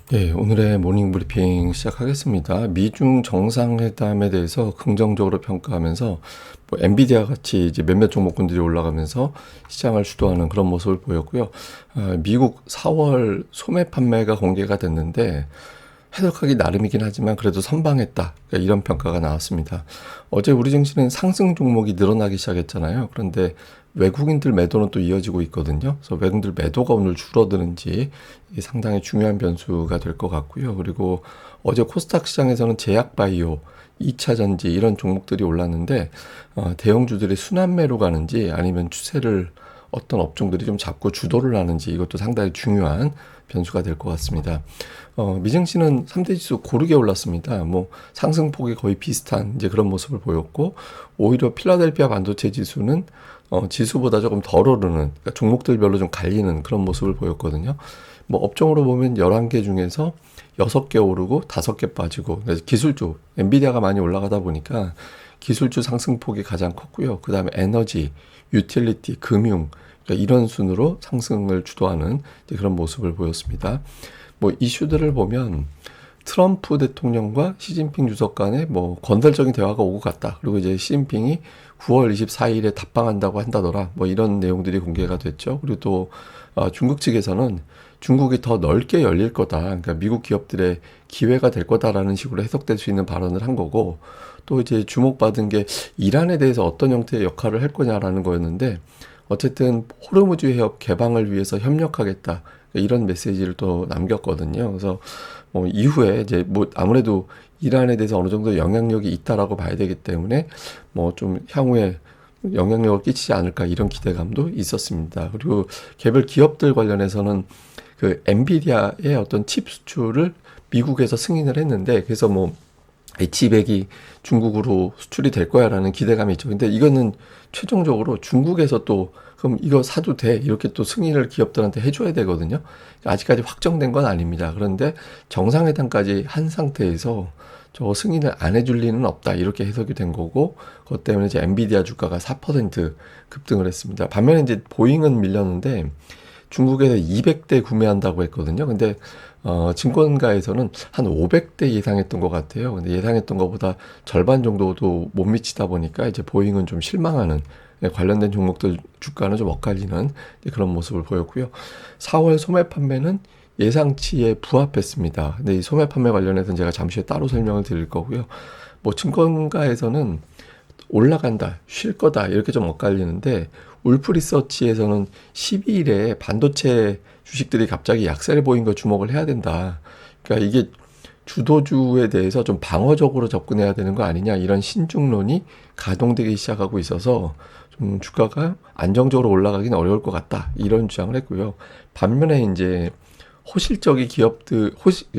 네, 오늘의 모닝 브리핑 시작하겠습니다. 미중 정상회담에 대해서 긍정적으로 평가하면서 엔비디아 같이 이제 몇몇 종목군들이 올라가면서 시장을 주도하는 그런 모습을 보였고요. 미국 4월 소매 판매가 공개가 됐는데 해석하기 나름이긴 하지만 그래도 선방했다. 그러니까 이런 평가가 나왔습니다. 어제 우리 증시는 상승 종목이 늘어나기 시작했잖아요. 그런데 외국인들 매도는 또 이어지고 있거든요. 그래서 외국인들 매도가 오늘 줄어드는지 이게 상당히 중요한 변수가 될 것 같고요. 그리고 어제 코스닥 시장에서는 제약바이오, 2차 전지 이런 종목들이 올랐는데 대형주들이 순환매로 가는지 아니면 추세를 어떤 업종들이 좀 잡고 주도를 하는지 이것도 상당히 중요한 변수가 될 것 같습니다. 미증시는 3대 지수 고르게 올랐습니다. 뭐 상승폭이 거의 비슷한 이제 그런 모습을 보였고 오히려 필라델피아 반도체 지수는 지수보다 조금 덜 오르는 그러니까 종목들별로 좀 갈리는 그런 모습을 보였거든요. 뭐 업종으로 보면 11개 중에서 6개 오르고 5개 빠지고 그래서 기술주 엔비디아가 많이 올라가다 보니까 기술주 상승폭이 가장 컸고요. 그 다음에 에너지, 유틸리티, 금융 그러니까 이런 순으로 상승을 주도하는 그런 모습을 보였습니다. 뭐 이슈들을 보면 트럼프 대통령과 시진핑 주석 간에 뭐 건설적인 대화가 오고 갔다. 그리고 이제 시진핑이 9월 24일에 답방한다고 한다더라. 뭐 이런 내용들이 공개가 됐죠. 그리고 또 중국 측에서는 중국이 더 넓게 열릴 거다. 그러니까 미국 기업들의 기회가 될 거다라는 식으로 해석될 수 있는 발언을 한 거고 또 이제 주목받은 게 이란에 대해서 어떤 형태의 역할을 할 거냐라는 거였는데 어쨌든 호르무즈 해협 개방을 위해서 협력하겠다. 이런 메시지를 또 남겼거든요. 그래서 뭐 이후에 이제 뭐 아무래도 이란에 대해서 어느 정도 영향력이 있다라고 봐야 되기 때문에 뭐 좀 향후에 영향력을 끼치지 않을까 이런 기대감도 있었습니다. 그리고 개별 기업들 관련해서는 그 엔비디아의 어떤 칩 수출을 미국에서 승인을 했는데 그래서 뭐 H100이 중국으로 수출이 될 거야라는 기대감이 있죠. 근데 이거는 최종적으로 중국에서 또 그럼 이거 사도 돼 이렇게 또 승인을 기업들한테 해줘야 되거든요. 아직까지 확정된 건 아닙니다. 그런데 정상회담까지 한 상태에서 저 승인을 안 해줄 리는 없다 이렇게 해석이 된 거고 그것 때문에 이제 엔비디아 주가가 4% 급등을 했습니다. 반면에 이제 보잉은 밀렸는데 중국에서 200대 구매한다고 했거든요. 근데 증권가에서는 한 500대 예상했던 것 같아요. 근데 예상했던 것보다 절반 정도도 못 미치다 보니까 이제 보잉은 좀 실망하는 관련된 종목들 주가는 좀 엇갈리는 그런 모습을 보였고요. 4월 소매 판매는 예상치에 부합했습니다. 근데 이 소매 판매 관련해서는 제가 잠시 후에 따로 설명을 드릴 거고요. 뭐 증권가에서는 올라간다, 쉴 거다 이렇게 좀 엇갈리는데 울프 리서치에서는 12일에 반도체 주식들이 갑자기 약세를 보인 거 주목을 해야 된다. 그러니까 이게 주도주에 대해서 좀 방어적으로 접근해야 되는 거 아니냐 이런 신중론이 가동되기 시작하고 있어서 좀 주가가 안정적으로 올라가기는 어려울 것 같다 이런 주장을 했고요. 반면에 이제 호실적인 기업들,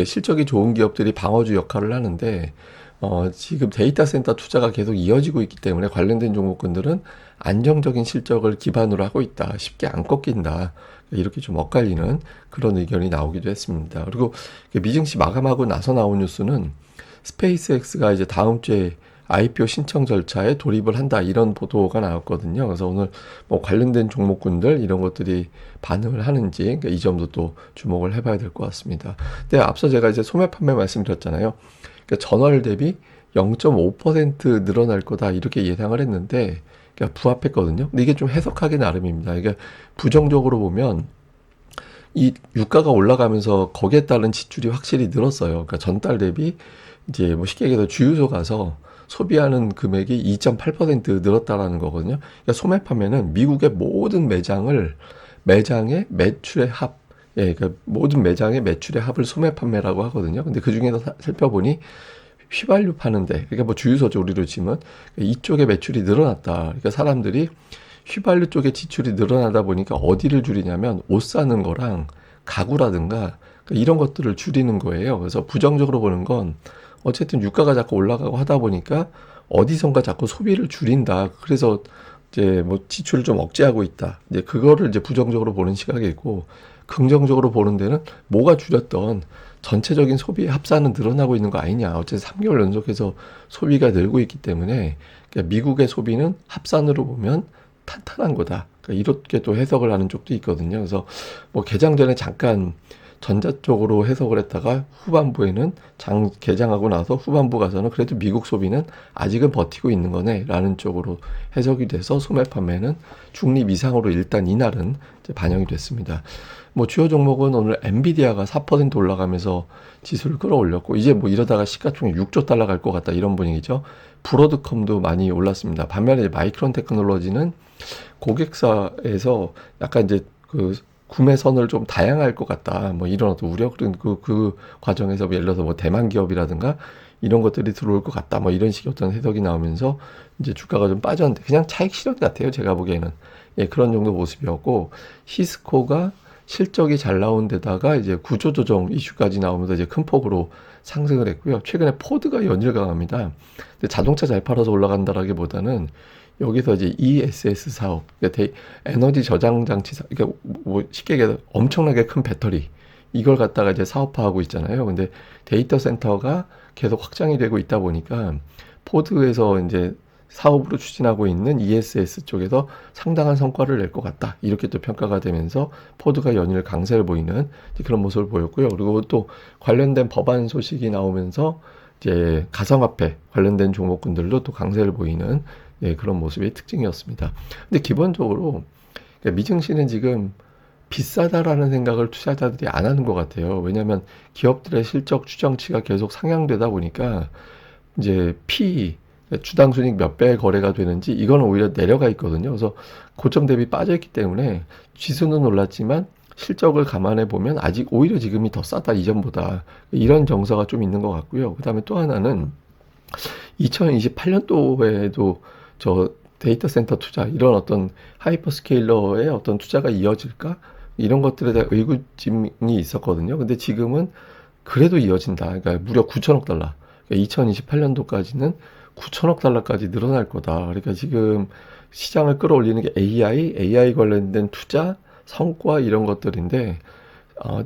실적이 좋은 기업들이 방어주 역할을 하는데 지금 데이터 센터 투자가 계속 이어지고 있기 때문에 관련된 종목군들은 안정적인 실적을 기반으로 하고 있다. 쉽게 안 꺾인다. 이렇게 좀 엇갈리는 그런 의견이 나오기도 했습니다. 그리고 미증시 마감하고 나서 나온 뉴스는 스페이스X가 이제 다음 주에 IPO 신청 절차에 돌입을 한다 이런 보도가 나왔거든요. 그래서 오늘 뭐 관련된 종목군들 이런 것들이 반응을 하는지 그러니까 이 점도 또 주목을 해봐야 될 것 같습니다. 근데 앞서 제가 이제 소매 판매 말씀드렸잖아요. 그러니까 전월 대비 0.5% 늘어날 거다 이렇게 예상을 했는데 그러니까 부합했거든요. 근데 이게 좀 해석하기 나름입니다. 그러니까 부정적으로 보면 이 유가가 올라가면서 거기에 따른 지출이 확실히 늘었어요. 그러니까 전달 대비 이제 뭐 쉽게 얘기해서 주유소 가서 소비하는 금액이 2.8% 늘었다라는 거거든요. 그러니까 소매 판매는 미국의 모든 매장의 매출의 합, 그러니까 모든 매장의 매출의 합을 소매 판매라고 하거든요. 근데 그 중에서 살펴보니 휘발유 파는데, 그러니까 뭐 주유소죠 우리로 치면 이쪽에 매출이 늘어났다. 그러니까 사람들이 휘발유 쪽에 지출이 늘어나다 보니까 어디를 줄이냐면 옷 사는 거랑 가구라든가 그러니까 이런 것들을 줄이는 거예요. 그래서 부정적으로 보는 건 어쨌든 유가가 자꾸 올라가고 하다 보니까 어디선가 자꾸 소비를 줄인다. 그래서 이제 뭐 지출을 좀 억제하고 있다. 이제 그거를 이제 부정적으로 보는 시각이고 긍정적으로 보는 데는 뭐가 줄였던 전체적인 소비의 합산은 늘어나고 있는 거 아니냐. 어쨌든 3개월 연속해서 소비가 늘고 있기 때문에 그러니까 미국의 소비는 합산으로 보면 탄탄한 거다. 그러니까 이렇게 또 해석을 하는 쪽도 있거든요. 그래서 뭐 개장 전에 잠깐 전자 쪽으로 해석을 했다가 후반부에는 개장하고 나서 후반부 가서는 그래도 미국 소비는 아직은 버티고 있는 거네 라는 쪽으로 해석이 돼서 소매 판매는 중립 이상으로 일단 이날은 이제 반영이 됐습니다. 뭐 주요 종목은 오늘 엔비디아가 4% 올라가면서 지수를 끌어올렸고, 이제 뭐 이러다가 시가총액 6조 달러 갈 것 같다 이런 분위기죠. 브로드컴도 많이 올랐습니다. 반면에 이제 마이크론 테크놀로지는 고객사에서 약간 이제 그 구매 선을 좀 다양할 것 같다, 뭐 이런 어떤 우려, 그 과정에서 뭐 예를 들어서 뭐 대만 기업이라든가 이런 것들이 들어올 것 같다, 뭐 이런 식의 어떤 해석이 나오면서 이제 주가가 좀 빠졌는데, 그냥 차익 실현 같아요 제가 보기에는. 예, 그런 정도 모습이었고, 시스코가 실적이 잘 나온 데다가 이제 구조조정 이슈까지 나오면서 이제 큰 폭으로 상승을 했고요. 최근에 포드가 연일 강합니다. 근데 자동차 잘 팔아서 올라간다라기보다는 여기서 이제 ESS 사업, 그러니까 에너지 저장 장치 사업, 그러니까 뭐 쉽게 얘기해서 엄청나게 큰 배터리, 이걸 갖다가 이제 사업화하고 있잖아요. 근데 데이터 센터가 계속 확장이 되고 있다 보니까 포드에서 이제 사업으로 추진하고 있는 ESS 쪽에서 상당한 성과를 낼 것 같다, 이렇게 또 평가가 되면서 포드가 연일 강세를 보이는 그런 모습을 보였고요. 그리고 또 관련된 법안 소식이 나오면서 이제 가상화폐 관련된 종목군들도 또 강세를 보이는, 예, 그런 모습의 특징이었습니다. 근데 기본적으로 그러니까 미증시는 지금 비싸다라는 생각을 투자자들이 안 하는 것 같아요. 왜냐하면 기업들의 실적 추정치가 계속 상향되다 보니까 이제 PE, 주당 순익 몇 배의 거래가 되는지 이거는 오히려 내려가 있거든요. 그래서 고점 대비 빠져 있기 때문에 지수는 올랐지만 실적을 감안해 보면 아직 오히려 지금이 더 싸다 이전보다, 이런 정서가 좀 있는 것 같고요. 그다음에 또 하나는 2028년도에도 저 데이터 센터 투자, 이런 어떤 하이퍼스케일러의 어떤 투자가 이어질까, 이런 것들에 대한 의구심이 있었거든요. 근데 지금은 그래도 이어진다. 그러니까 무려 9천억 달러. 그러니까 2028년도까지는 9천억 달러까지 늘어날 거다. 그러니까 지금 시장을 끌어올리는 게 AI 관련된 투자, 성과 이런 것들인데,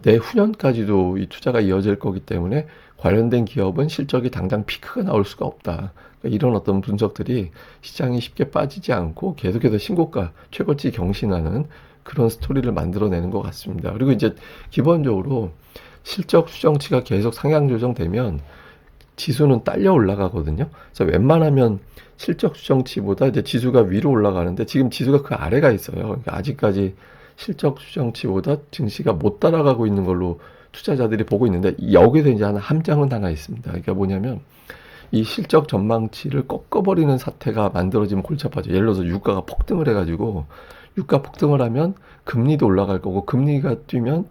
내후년까지도 이 투자가 이어질 거기 때문에 관련된 기업은 실적이 당장 피크가 나올 수가 없다. 그러니까 이런 어떤 분석들이 시장이 쉽게 빠지지 않고 계속해서 신고가, 최고치 경신하는 그런 스토리를 만들어내는 것 같습니다. 그리고 이제 기본적으로 실적 추정치가 계속 상향 조정되면 지수는 딸려 올라가거든요. 그래서 웬만하면 실적 추정치보다 이제 지수가 위로 올라가는데, 지금 지수가 그 아래가 있어요. 그러니까 아직까지 실적 추정치보다 증시가 못 따라가고 있는 걸로 투자자들이 보고 있는데, 여기서 이제 함정은 하나 있습니다. 그러니까 뭐냐면 이 실적 전망치를 꺾어버리는 사태가 만들어지면 골치 아파져. 예를 들어서 유가가 폭등을 해가지고, 유가 폭등을 하면 금리도 올라갈 거고, 금리가 뛰면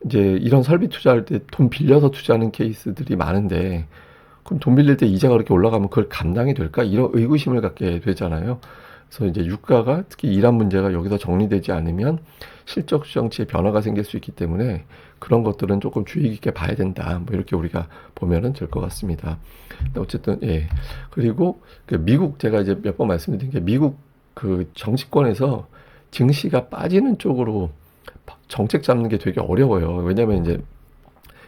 이제 이런 설비 투자할 때 돈 빌려서 투자하는 케이스들이 많은데, 그럼 돈 빌릴 때 이자가 그렇게 올라가면 그걸 감당이 될까? 이런 의구심을 갖게 되잖아요. 그래서 이제 유가가, 특히 이란 문제가 여기서 정리되지 않으면 실적 추정치에 변화가 생길 수 있기 때문에 그런 것들은 조금 주의 깊게 봐야 된다, 뭐 이렇게 우리가 보면은 될 것 같습니다. 어쨌든, 예. 그리고 그 미국, 제가 이제 몇 번 말씀드린 게, 미국 그 정치권에서 증시가 빠지는 쪽으로 정책 잡는 게 되게 어려워요. 왜냐면 이제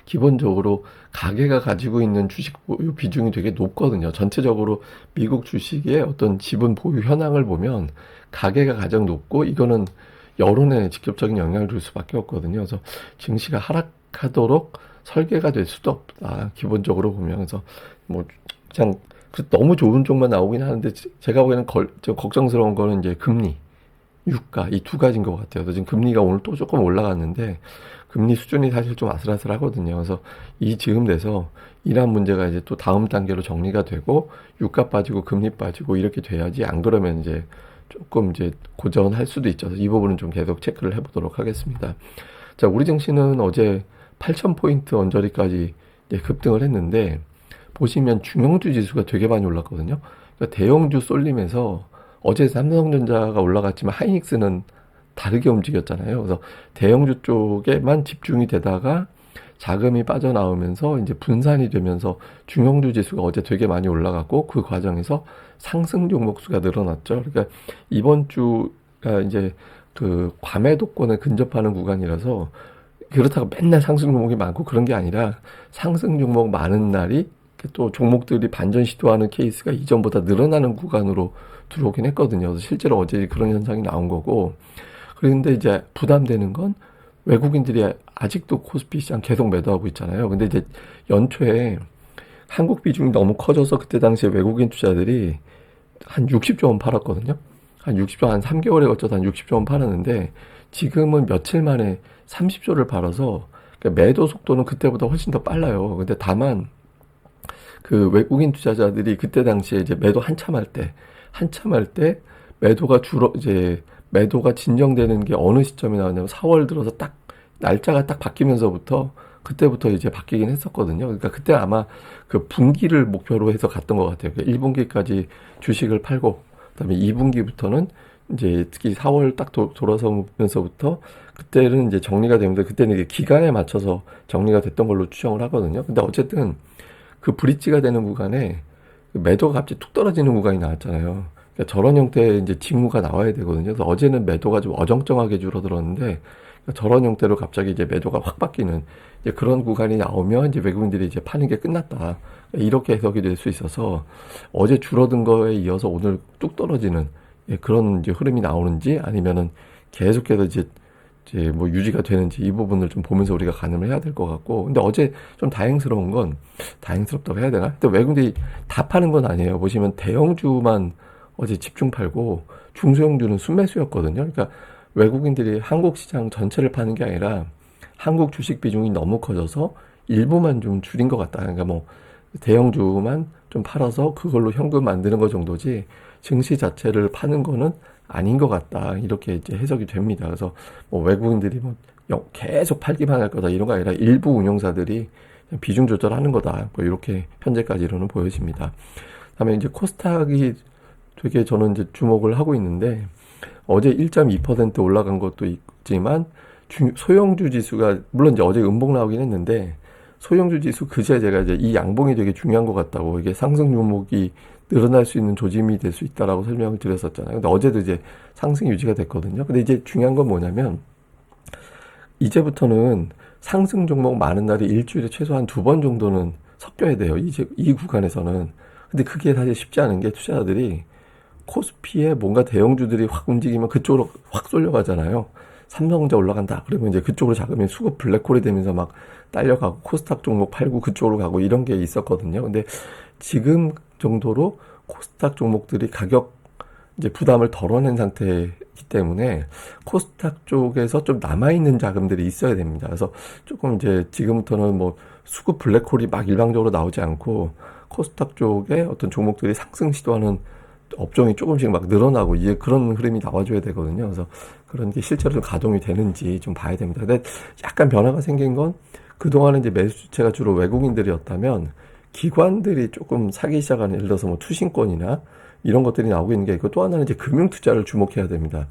기본적으로 가계가 가지고 있는 주식 보유 비중이 되게 높거든요. 전체적으로 미국 주식의 어떤 지분 보유 현황을 보면 가계가 가장 높고, 이거는 여론에 직접적인 영향을 줄 수밖에 없거든요. 그래서 증시가 하락하도록 설계가 될 수도 없다, 기본적으로 보면. 그래서 뭐 그냥 너무 좋은 쪽만 나오긴 하는데, 제가 보기에는 좀 걱정스러운 거는 이제 금리, 유가, 이 두 가지인 것 같아요. 그래서 지금 금리가 오늘 또 조금 올라갔는데, 금리 수준이 사실 좀 아슬아슬하거든요. 그래서 이 즈음 돼서 이란 문제가 이제 또 다음 단계로 정리가 되고, 유가 빠지고 금리 빠지고 이렇게 돼야지, 안 그러면 이제 조금 이제 고전할 수도 있죠. 그래서 이 부분은 좀 계속 체크를 해보도록 하겠습니다. 자, 우리 증시는 어제 8,000포인트 언저리까지 이제 급등을 했는데, 보시면 중형주 지수가 되게 많이 올랐거든요. 그러니까 대형주 쏠리면서 어제 삼성전자가 올라갔지만 하이닉스는 다르게 움직였잖아요. 그래서 대형주 쪽에만 집중이 되다가 자금이 빠져나오면서 이제 분산이 되면서 중형주 지수가 어제 되게 많이 올라갔고, 그 과정에서 상승 종목 수가 늘어났죠. 그러니까 이번 주가 이제 그 과매도권에 근접하는 구간이라서, 그렇다고 맨날 상승 종목이 많고 그런 게 아니라, 상승 종목 많은 날이 또 종목들이 반전 시도하는 케이스가 이전보다 늘어나는 구간으로 들어오긴 했거든요. 그래서 실제로 어제 그런 현상이 나온 거고, 그런데 이제 부담되는 건 외국인들이 아직도 코스피 시장 계속 매도하고 있잖아요. 근데 이제 연초에 한국 비중이 너무 커져서 그때 당시에 외국인 투자들이 한 60조 원 팔았거든요. 한 60조, 한 3개월에 걸쳐서 한 60조 원 팔았는데 지금은 며칠 만에 30조를 팔아서 그러니까 매도 속도는 그때보다 훨씬 더 빨라요. 근데 다만 그 외국인 투자자들이 그때 당시에 이제 매도 한참 할 때 매도가 이제 매도가 진정되는 게 어느 시점이 나왔냐면 4월 들어서 딱 날짜가 딱 바뀌면서부터 그때부터 이제 바뀌긴 했었거든요. 그러니까 그때 아마 그 분기를 목표로 해서 갔던 것 같아요. 그러니까 1분기까지 주식을 팔고 그다음에 2분기부터는 이제 특히 4월 딱 돌아서면서부터 그때는 이제 정리가 되는데 그때는 이제 기간에 맞춰서 정리가 됐던 걸로 추정을 하거든요. 근데 어쨌든 그 브릿지가 되는 구간에 매도가 갑자기 툭 떨어지는 구간이 나왔잖아요. 그러니까 저런 형태의 이제 징후가 나와야 되거든요. 그래서 어제는 매도가 좀 어정쩡하게 줄어들었는데 그러니까 저런 형태로 갑자기 이제 매도가 확 바뀌는 이제 그런 구간이 나오면 이제 외국인들이 이제 파는 게 끝났다. 이렇게 해석이 될 수 있어서 어제 줄어든 거에 이어서 오늘 뚝 떨어지는 그런 이제 흐름이 나오는지 아니면은 계속해서 이제 뭐 유지가 되는지 이 부분을 좀 보면서 우리가 가늠을 해야 될 것 같고 근데 어제 좀 다행스러운 건 다행스럽다고 해야 되나? 근데 외국인들이 다 파는 건 아니에요. 보시면 대형주만 어제 집중 팔고 중소형주는 순매수였거든요. 그러니까 외국인들이 한국 시장 전체를 파는 게 아니라 한국 주식 비중이 너무 커져서 일부만 좀 줄인 것 같다. 그러니까 뭐 대형주만 좀 팔아서 그걸로 현금 만드는 것 정도지 증시 자체를 파는 거는 아닌 것 같다. 이렇게 이제 해석이 됩니다. 그래서 뭐 외국인들이 뭐 계속 팔기만 할 거다 이런 거 아니라 일부 운용사들이 비중 조절하는 거다. 뭐 이렇게 현재까지로는 보여집니다. 다음에 이제 코스닥이 되게 저는 이제 주목을 하고 있는데 어제 1.2% 올라간 것도 있지만 소형주 지수가 물론 이제 어제 음봉 나오긴 했는데 소형주 지수 그제 제가 이제 이 양봉이 되게 중요한 것 같다고 이게 상승 종목이 늘어날 수 있는 조짐이 될 수 있다라고 설명을 드렸었잖아요. 근데 어제도 이제 상승 유지가 됐거든요. 근데 이제 중요한 건 뭐냐면 이제부터는 상승 종목 많은 날이 일주일에 최소한 2번 정도는 섞여야 돼요. 이제 이 구간에서는. 근데 그게 사실 쉽지 않은 게 투자자들이 코스피에 뭔가 대형주들이 확 움직이면 그쪽으로 확 쏠려가잖아요. 삼성전자 올라간다. 그러면 이제 그쪽으로 잡으면 수급 블랙홀이 되면서 막 딸려가고 코스닥 종목 팔고 그쪽으로 가고 이런 게 있었거든요. 근데 지금 정도로 코스닥 종목들이 가격 이제 부담을 덜어낸 상태이기 때문에 코스닥 쪽에서 좀 남아있는 자금들이 있어야 됩니다. 그래서 조금 이제 지금부터는 뭐 수급 블랙홀이 막 일방적으로 나오지 않고 코스닥 쪽에 어떤 종목들이 상승 시도하는 업종이 조금씩 막 늘어나고 이제 그런 흐름이 나와줘야 되거든요. 그래서 그런 게 실제로 좀 가동이 되는지 좀 봐야 됩니다. 근데 약간 변화가 생긴 건 그동안은 이제 매수 주체가 주로 외국인들이었다면 기관들이 조금 사기 시작하는 예를 들어서 뭐 투신권이나 이런 것들이 나오고 있는 게 있고 또 하나는 이제 금융투자를 주목해야 됩니다.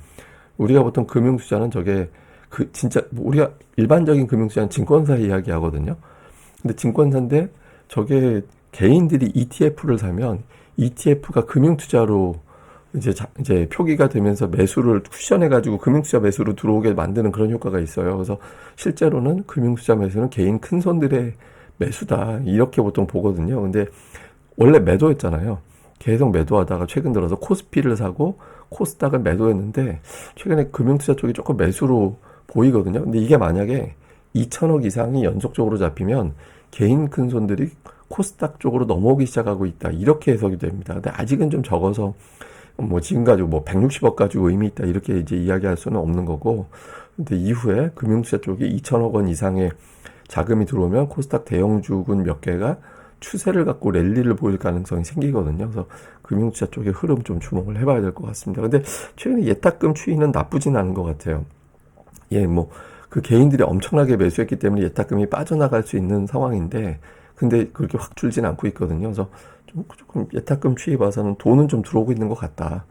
우리가 보통 금융투자는 저게 그 진짜 우리가 일반적인 금융투자는 증권사 이야기 하거든요. 근데 증권사인데 저게 개인들이 ETF를 사면 ETF가 금융투자로 이제 표기가 되면서 매수를 쿠션해가지고 금융투자 매수로 들어오게 만드는 그런 효과가 있어요. 그래서 실제로는 금융투자 매수는 개인 큰 손들의 매수다. 이렇게 보통 보거든요. 근데 원래 매도했잖아요. 계속 매도하다가 최근 들어서 코스피를 사고 코스닥을 매도했는데 최근에 금융투자 쪽이 조금 매수로 보이거든요. 근데 이게 만약에 2천억 이상이 연속적으로 잡히면 개인 큰 손들이 코스닥 쪽으로 넘어오기 시작하고 있다. 이렇게 해석이 됩니다. 근데 아직은 좀 적어서 뭐 지금 가지고 뭐 160억 가지고 의미 있다. 이렇게 이제 이야기할 수는 없는 거고. 근데 이후에 금융투자 쪽이 2천억 원 이상의 자금이 들어오면 코스닥 대형주군 몇 개가 추세를 갖고 랠리를 보일 가능성이 생기거든요. 그래서 금융투자 쪽의 흐름 좀 주목을 해봐야 될 것 같습니다. 근데 최근에 예탁금 추이는 나쁘진 않은 것 같아요. 예, 뭐 그 개인들이 엄청나게 매수했기 때문에 예탁금이 빠져나갈 수 있는 상황인데 근데 그렇게 확 줄진 않고 있거든요. 그래서 조금 예탁금 추이 봐서는 돈은 좀 들어오고 있는 것 같다.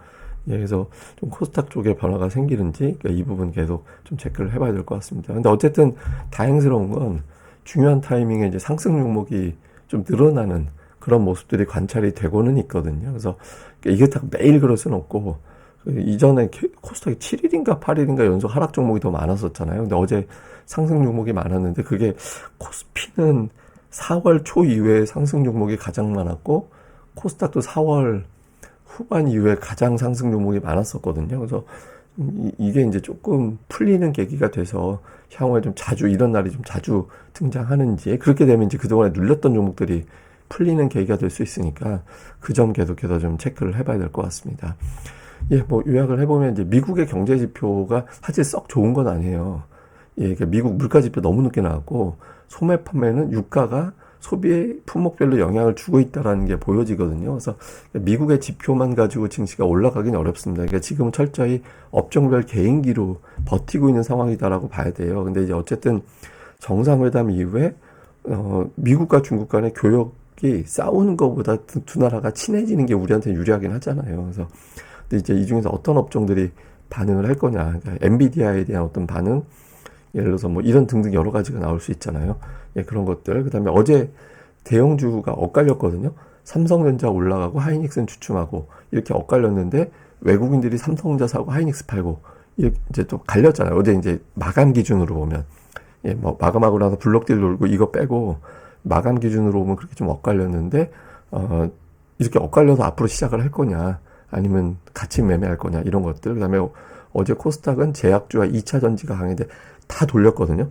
예, 그래서 좀 코스닥 쪽에 변화가 생기는지 그러니까 이 부분 계속 좀 체크를 해봐야 될 것 같습니다. 근데 어쨌든 다행스러운 건 중요한 타이밍에 이제 상승 종목이 좀 늘어나는 그런 모습들이 관찰이 되고는 있거든요. 그래서 이게 다 매일 그럴 수는 없고 이전에 코스닥이 7일인가 8일인가 연속 하락 종목이 더 많았었잖아요. 근데 어제 상승 종목이 많았는데 그게 코스피는 4월 초 이후에 상승 종목이 가장 많았고 코스닥도 4월 후반 이후에 가장 상승 종목이 많았었거든요. 그래서 이게 이제 조금 풀리는 계기가 돼서 향후에 좀 자주 이런 날이 좀 자주 등장하는지, 그렇게 되면 이제 그동안에 눌렸던 종목들이 풀리는 계기가 될 수 있으니까 그 점 계속해서 좀 체크를 해봐야 될 것 같습니다. 예, 뭐 요약을 해보면 이제 미국의 경제 지표가 사실 썩 좋은 건 아니에요. 예, 그러니까 미국 물가 지표 너무 늦게 나왔고 소매 판매는 유가가 소비의 품목별로 영향을 주고 있다라는 게 보여지거든요. 그래서 미국의 지표만 가지고 증시가 올라가긴 어렵습니다. 그러니까 지금은 철저히 업종별 개인기로 버티고 있는 상황이다라고 봐야 돼요. 근데 이제 어쨌든 정상회담 이후에 미국과 중국 간의 교역이 싸우는 것보다 두 나라가 친해지는 게 우리한테 유리하긴 하잖아요. 그래서 근데 이제 이 중에서 어떤 업종들이 반응을 할 거냐, 그러니까 엔비디아에 대한 어떤 반응, 예를 들어서 뭐 이런 등등 여러 가지가 나올 수 있잖아요. 예, 그런 것들. 그다음에 어제 대형주가 엇갈렸거든요. 삼성전자 올라가고 하이닉스는 주춤하고 이렇게 엇갈렸는데 외국인들이 삼성전자 사고 하이닉스 팔고 이렇게 이제 또 갈렸잖아요. 어제 이제 마감 기준으로 보면 예, 뭐 마감하고 나서 블록딜 돌고 이거 빼고 마감 기준으로 보면 그렇게 좀 엇갈렸는데 이렇게 엇갈려서 앞으로 시작을 할 거냐 아니면 같이 매매할 거냐 이런 것들. 그다음에 어제 코스닥은 제약주와 2차 전지가 강했는데 다 돌렸거든요.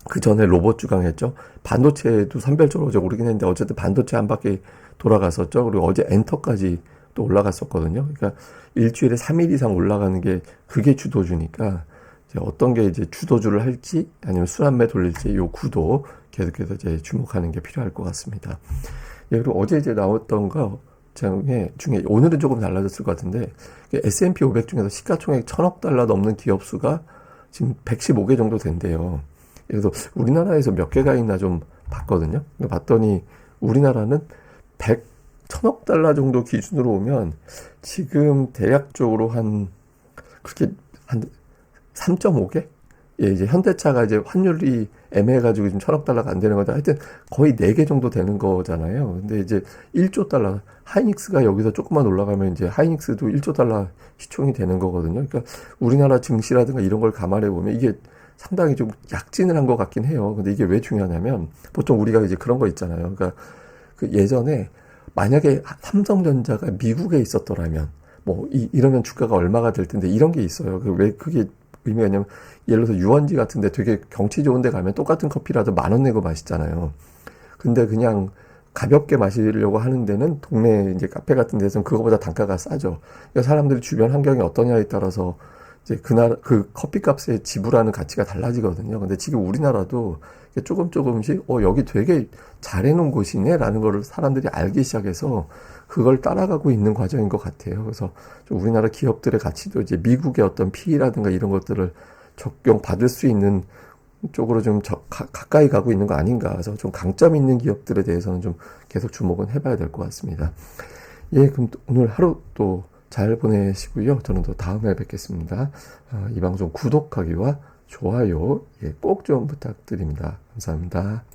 그 전에 로봇주 강했죠. 반도체도 선별적으로 어제 오르긴 했는데 어쨌든 반도체 한 바퀴 돌아갔었죠. 그리고 어제 엔터까지 또 올라갔었거든요. 그러니까 일주일에 3일 이상 올라가는 게 그게 주도주니까 이제 어떤 게 이제 주도주를 할지 아니면 순환매 돌릴지 요 구도 계속해서 이제 주목하는 게 필요할 것 같습니다. 예, 그리고 어제 이제 나왔던 거 중에 오늘은 조금 달라졌을 것 같은데 S&P 500 중에서 시가총액 1,000억 달러 넘는 기업 수가 지금 115개 정도 된대요. 그래서 우리나라에서 몇 개가 있나 좀 봤거든요. 봤더니 우리나라는 1,000억 달러 정도 기준으로 오면 지금 대략적으로 그렇게 한 3.5개? 예, 이제 현대차가 이제 환율이 애매해가지고 지금 1,000억 달러가 안 되는 건데 하여튼 거의 4개 정도 되는 거잖아요. 근데 이제 1조 달러, 하이닉스가 여기서 조금만 올라가면 이제 하이닉스도 1조 달러 시총이 되는 거거든요. 그러니까 우리나라 증시라든가 이런 걸 감안해 보면 이게 상당히 좀 약진을 한 것 같긴 해요. 근데 이게 왜 중요하냐면 보통 우리가 이제 그런 거 있잖아요. 그러니까 그 예전에 만약에 삼성전자가 미국에 있었더라면 뭐 이러면 주가가 얼마가 될 텐데 이런 게 있어요. 왜 그게 의미가 있냐면 예를 들어서 유원지 같은데 되게 경치 좋은 데 가면 똑같은 커피라도 10,000원 내고 마시잖아요. 근데 그냥 가볍게 마시려고 하는 데는 동네 이제 카페 같은 데서는 그거보다 단가가 싸죠. 그러니까 사람들이 주변 환경이 어떠냐에 따라서 이제 그 커피 값에 지불하는 가치가 달라지거든요. 근데 지금 우리나라도 조금씩 여기 되게 잘해놓은 곳이네 라는 거를 사람들이 알기 시작해서 그걸 따라가고 있는 과정인 것 같아요. 그래서 좀 우리나라 기업들의 가치도 이제 미국의 어떤 P라든가 이런 것들을 적용받을 수 있는 쪽으로 좀 가까이 가고 있는 거 아닌가. 그래서 좀 강점 있는 기업들에 대해서는 좀 계속 주목은 해봐야 될 것 같습니다. 예, 그럼 오늘 하루 또 잘 보내시고요. 저는 또 다음에 뵙겠습니다. 이 방송 구독하기와 좋아요 꼭 좀 부탁드립니다. 감사합니다.